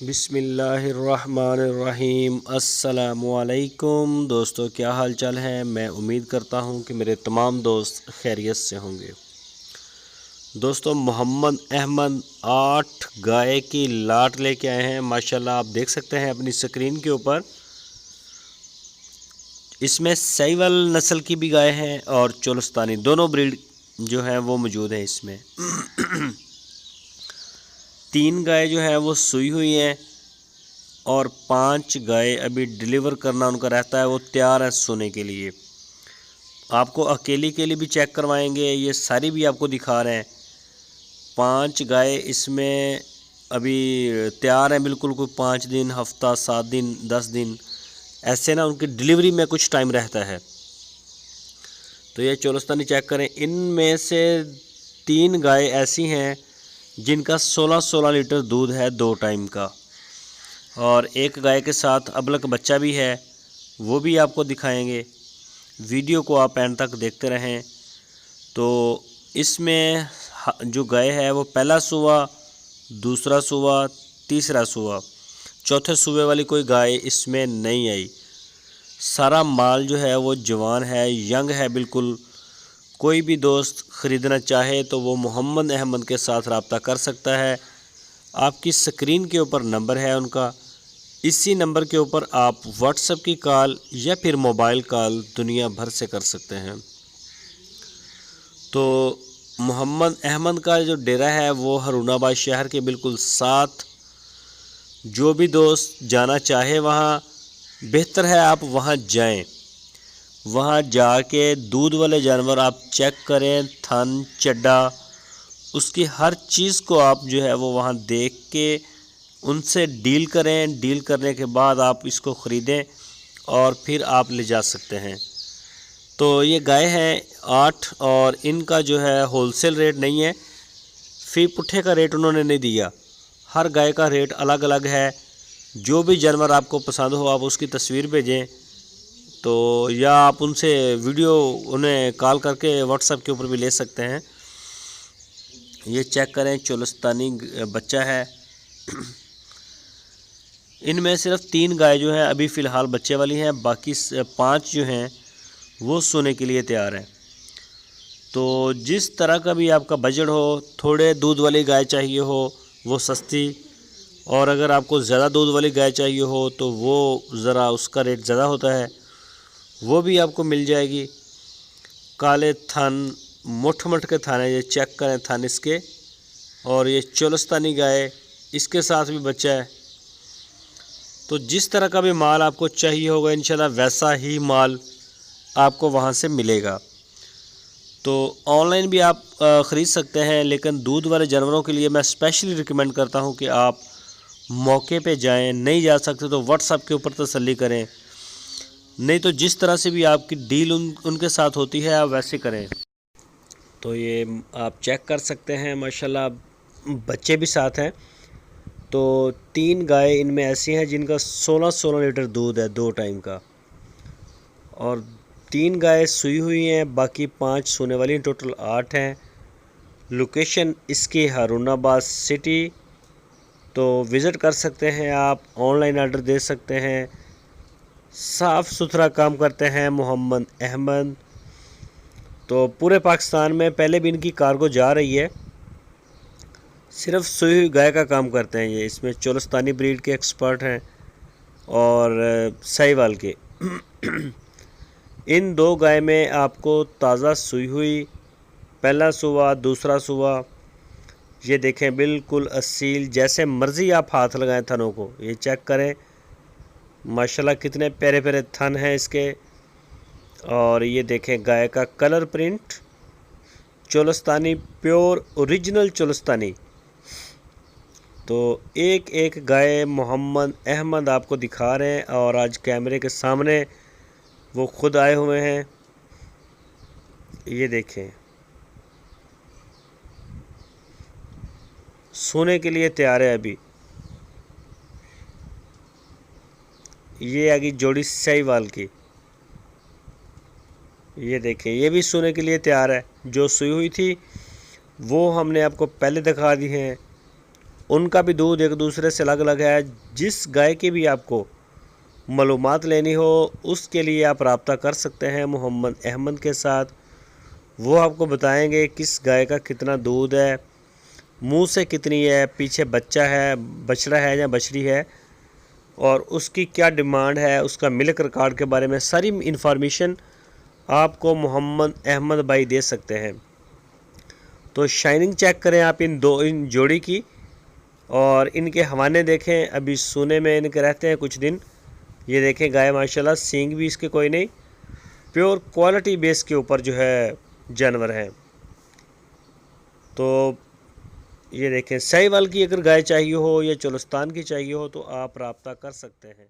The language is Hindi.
बिस्मिल्लाहिर्रहमानिर्रहीम। अस्सलामुअलैकुम दोस्तों, क्या हाल चाल है। मैं उम्मीद करता हूँ कि मेरे तमाम दोस्त खैरियत से होंगे। दोस्तों, मोहम्मद अहमद 8 गाय की लाट लेके आए हैं। माशाल्लाह आप देख सकते हैं अपनी स्क्रीन के ऊपर। इसमें साहिवाल नस्ल की भी गाय हैं और चोलस्तानी, दोनों ब्रीड जो है वो मौजूद है इसमें। 3 गाय जो है वो सूई हुई हैं और 5 गाय अभी डिलीवर करना उनका रहता है, वो तैयार है सोने के लिए। आपको अकेली के लिए भी चेक करवाएंगे, ये सारी भी आपको दिखा रहे हैं। 5 गाय इसमें अभी तैयार हैं बिल्कुल। कोई 5 दिन, हफ्ता, 7 दिन, 10 दिन ऐसे ना उनकी डिलीवरी में कुछ टाइम रहता है। तो ये चोलस्तानी चेक करें। इनमें से 3 गाय ऐसी हैं जिनका 16-16 लीटर दूध है 2 टाइम का, और एक गाय के साथ अबलक बच्चा भी है, वो भी आपको दिखाएंगे। वीडियो को आप एंड तक देखते रहें। तो इसमें जो गाय है वो पहला सूआ, दूसरा सूआ, तीसरा सूआ, चौथे सूबे वाली कोई गाय इसमें नहीं आई। सारा माल जो है वो जवान है, यंग है बिल्कुल। कोई भी दोस्त ख़रीदना चाहे तो वो मोहम्मद अहमद के साथ रब्ता कर सकता है। आपकी स्क्रीन के ऊपर नंबर है उनका, इसी नंबर के ऊपर आप व्हाट्सएप की कॉल या फिर मोबाइल कॉल दुनिया भर से कर सकते हैं। तो मोहम्मद अहमद का जो डेरा है वो हरुणाबाद शहर के बिल्कुल साथ। जो भी दोस्त जाना चाहे वहाँ बेहतर है आप वहाँ जाएं। वहाँ जाके दूध वाले जानवर आप चेक करें, थन, चड्डा, उसकी हर चीज़ को आप जो है वो वहाँ देख के उनसे डील करें। डील करने के बाद आप इसको ख़रीदें और फिर आप ले जा सकते हैं। तो ये गाय हैं 8, और इनका जो है होलसेल रेट नहीं है, फी पुट्ठे का रेट उन्होंने नहीं दिया। हर गाय का रेट अलग अलग है। जो भी जानवर आपको पसंद हो आप उसकी तस्वीर भेजें, तो या आप उनसे वीडियो उन्हें कॉल करके व्हाट्सएप के ऊपर भी ले सकते हैं। ये चेक करें, चोलस्तानी बच्चा है। इनमें सिर्फ 3 गाय जो है अभी फ़िलहाल बच्चे वाली हैं, बाकी 5 जो हैं वो सोने के लिए तैयार हैं। तो जिस तरह का भी आपका बजट हो, थोड़े दूध वाली गाय चाहिए हो वो सस्ती, और अगर आपको ज़्यादा दूध वाली गाय चाहिए हो तो वो ज़रा उसका रेट ज़्यादा होता है, वो भी आपको मिल जाएगी। काले थन, मुठ मुठ के थाने, ये चेक करें थन इसके। और ये चोलस्तानी गाय, इसके साथ भी बच्चा है। तो जिस तरह का भी माल आपको चाहिए होगा इंशाल्लाह वैसा ही माल आपको वहाँ से मिलेगा। तो ऑनलाइन भी आप ख़रीद सकते हैं, लेकिन दूध वाले जानवरों के लिए मैं स्पेशली रिकमेंड करता हूँ कि आप मौके पे जाएं। नहीं जा सकते तो व्हाट्सएप के ऊपर तसल्ली करें, नहीं तो जिस तरह से भी आपकी डील उनके साथ होती है आप वैसे करें। तो ये आप चेक कर सकते हैं, माशाल्लाह बच्चे भी साथ हैं। तो 3 गाय इनमें ऐसी हैं जिनका 16-16 लीटर दूध है 2 टाइम का, और 3 गाय सूई हुई हैं, बाकी 5 सोने वाली, टोटल 8 हैं। लोकेशन इसकी हरुणाबाद सिटी। तो विज़िट कर सकते हैं आप, ऑनलाइन ऑर्डर दे सकते हैं। साफ़ सुथरा काम करते हैं मोहम्मद अहमद। तो पूरे पाकिस्तान में पहले भी इनकी कार्गो जा रही है। सिर्फ सूई हुई गाय का काम करते हैं ये। इसमें चोलस्तानी ब्रीड के एक्सपर्ट हैं और साहिवाल के। इन 2 गाय में आपको ताज़ा सूई हुई, पहला सूआ, दूसरा सूआ, ये देखें बिल्कुल असील, जैसे मर्ज़ी आप हाथ लगाएं थनों को। ये चेक करें, माशाल्लाह कितने प्यारे प्यारे थन हैं इसके। और ये देखें गाय का colour print, Cholistani, pure original Cholistani. तो एक एक गाय मोहम्मद अहमद आपको दिखा रहे हैं, और आज कैमरे के सामने वो खुद आए हुए हैं। ये देखें, सोने के लिए तैयार है अभी। ये आ गई जोड़ी साहिवाल की। ये देखें, ये भी सोने के लिए तैयार है। जो सूई हुई थी वो हमने आपको पहले दिखा दी हैं, उनका भी दूध एक दूसरे से अलग अलग है। जिस गाय की भी आपको मालूमात लेनी हो उसके लिए आप रब्ता कर सकते हैं मोहम्मद अहमद के साथ। वो आपको बताएंगे किस गाय का कितना दूध है, मुंह से कितनी है, पीछे बच्चा है, बछड़ा है या बछड़ी है, और उसकी क्या डिमांड है, उसका मिल्क रिकॉर्ड के बारे में सारी इंफॉर्मेशन आपको मोहम्मद अहमद भाई दे सकते हैं। तो शाइनिंग चेक करें आप इन जोड़ी की, और इनके हवाने देखें। अभी सोने में इनके रहते हैं कुछ दिन। ये देखें गाय माशाल्लाह, सींग भी इसके कोई नहीं, प्योर क्वालिटी बेस के ऊपर जो है जानवर हैं। तो ये देखें, साहिवाल की अगर गाय चाहिए हो या चोलस्तान की चाहिए हो तो आप रब्ता कर सकते हैं।